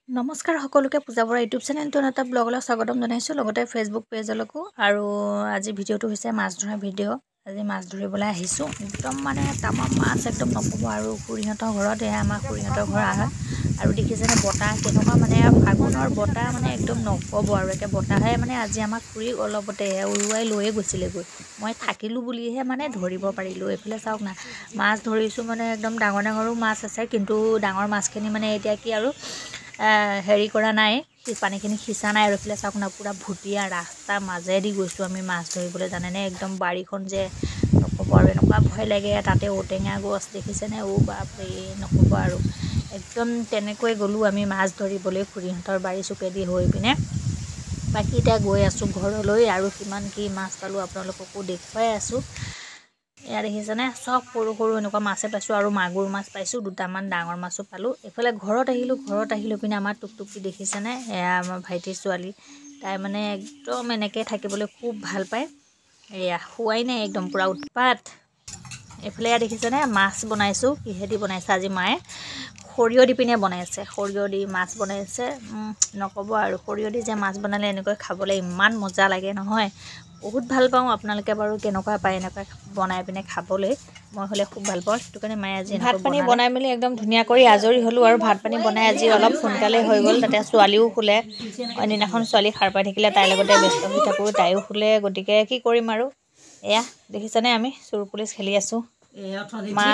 নমস্কাৰ সকলোকে পূজা বৰা ইউটিউব চেনেলটো এটা ব্লগলৈ স্বাগতম জনাইছোঁ লগতে ফেচবুক পেজলৈকো আৰু আজি ভিডিঅ'টো হৈছে মাছ ধৰা ভিডিঅ' আজি মাছ ধৰিবলৈ আহিছোঁ একদম মানে তামাম মাছ একদম নক'ব আৰু খুৰীহঁতৰ ঘৰত এয়া আমাৰ খুৰীহঁতৰ ঘৰ আহা আৰু দেখিছেনে বতাহ কেনেকুৱা মানে ফাগুনৰ বতাহ মানে একদম নক'ব আৰু একে বতাহে মানে আজি আমাক খুৰীক অলপতে উৰুৱাই লৈয়ে গৈছিলেগৈ মই থাকিলোঁ বুলিহে মানে ধৰিব পাৰিলোঁ এইফালে চাওক না মাছ ধৰিছোঁ মানে একদম ডাঙৰ ডাঙৰো মাছ আছে কিন্তু ডাঙৰ মাছখিনি মানে এতিয়া কি আৰু হেৰি কৰা নাই পানীখিনি সিঁচা নাই আৰু এইফালে চাওক না পূৰা ভুটীয়া ৰাস্তাৰ মাজেদি গৈছোঁ আমি মাছ ধৰিবলৈ জানেনে একদম বাৰীখন যে নক'ব আৰু এনেকুৱা ভয় লাগে তাতে ঔটেঙা গছ দেখিছেনে বাপৰে নক'ব আৰু একদম তেনেকৈ গ'লোঁ আমি মাছ ধৰিবলৈ খুৰীহঁতৰ বাৰী চুকেদি হৈ পিনে বাকী এতিয়া গৈ আছোঁ ঘৰলৈ আৰু কিমান কি মাছ পালোঁ আপোনালোককো দেখুৱাই আছোঁ এয়া দেখিছেনে চব সৰু সৰু এনেকুৱা মাছে পাইছোঁ আৰু মাগুৰ মাছ পাইছোঁ দুটামান ডাঙৰ মাছো পালোঁ এইফালে ঘৰত আহিলোঁ পিনে আমাৰ টুকটুকি দেখিছেনে এয়া আমাৰ ভাইটিৰ ছোৱালী তাই মানে একদম এনেকৈ থাকিবলৈ খুব ভাল পায় এয়া শুৱাই নাই একদম পূৰা উৎপাত এইফালে এয়া দেখিছেনে মাছ বনাইছোঁ কিহেদি বনাইছে আজি মায়ে সৰিয়হ দি পিনে বনাইছে সৰিয়হ দি মাছ বনাইছে নক'ব আৰু সৰিয়হ দি যে মাছ বনালে এনেকৈ খাবলৈ ইমান মজা লাগে নহয় বহুত ভাল পাওঁ আপোনালোকে বাৰু কেনেকুৱা পায় এনেকুৱা বনাই পিনে খাবলৈ মই হ'লে খুব ভাল পাওঁ সেইটো কাৰণে মায়ে আজি ভাত পানী বনাই মেলি একদম ধুনীয়া কৰি আজৰি হ'লোঁ আৰু ভাত পানী বনাই আজি অলপ সোনকালে হৈ গ'ল তাতে ছোৱালীও শুলে অন্যদিনাখন ছোৱালী সাৰ পাই থাকিলে তাইৰ লগতে ব্যস্ত হৈ থাকোঁ তাইও শুলে গতিকে কি কৰিম আৰু এয়া দেখিছেনে আমি চোৰ পুলিচ খেলি আছোঁ মা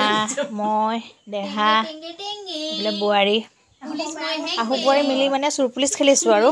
মই দেহা এইফালে বোৱাৰী শাহু বোৱাৰী মিলি মানে চোৰ পুলিচ খেলিছোঁ আৰু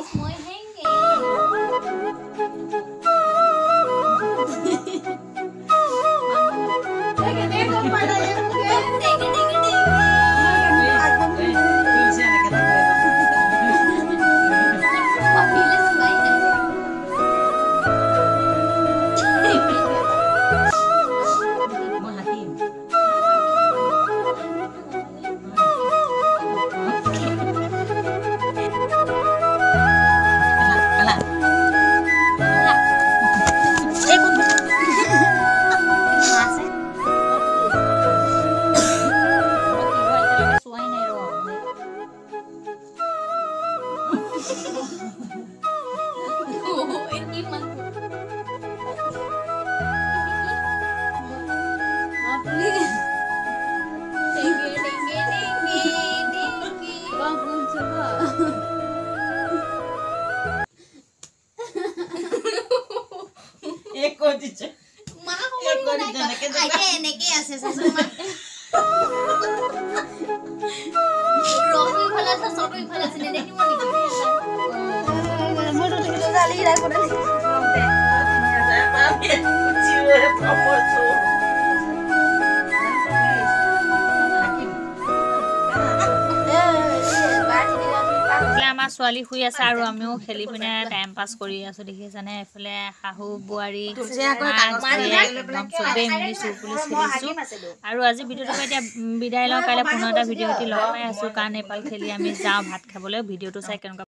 আমাৰ ছোৱালী শুই আছে আৰু আমিও খেলি পিনে টাইম পাছ কৰি আছোঁ দেখিছানে এইফালে শাহু বোৱাৰী একদম চবেই মিলি চোৰ পুলিচ খেলিছোঁ আৰু আজি ভিডিঅ'টোৰ পৰা এতিয়া বিদায় লওঁ কাইলৈ পুনৰ এটা ভিডিঅ' লগ পাই আছোঁ কাৰণ নেপাল খেলি আমি যাওঁ ভাত খাবলৈ ভিডিঅ'টো চাই কেনেকুৱা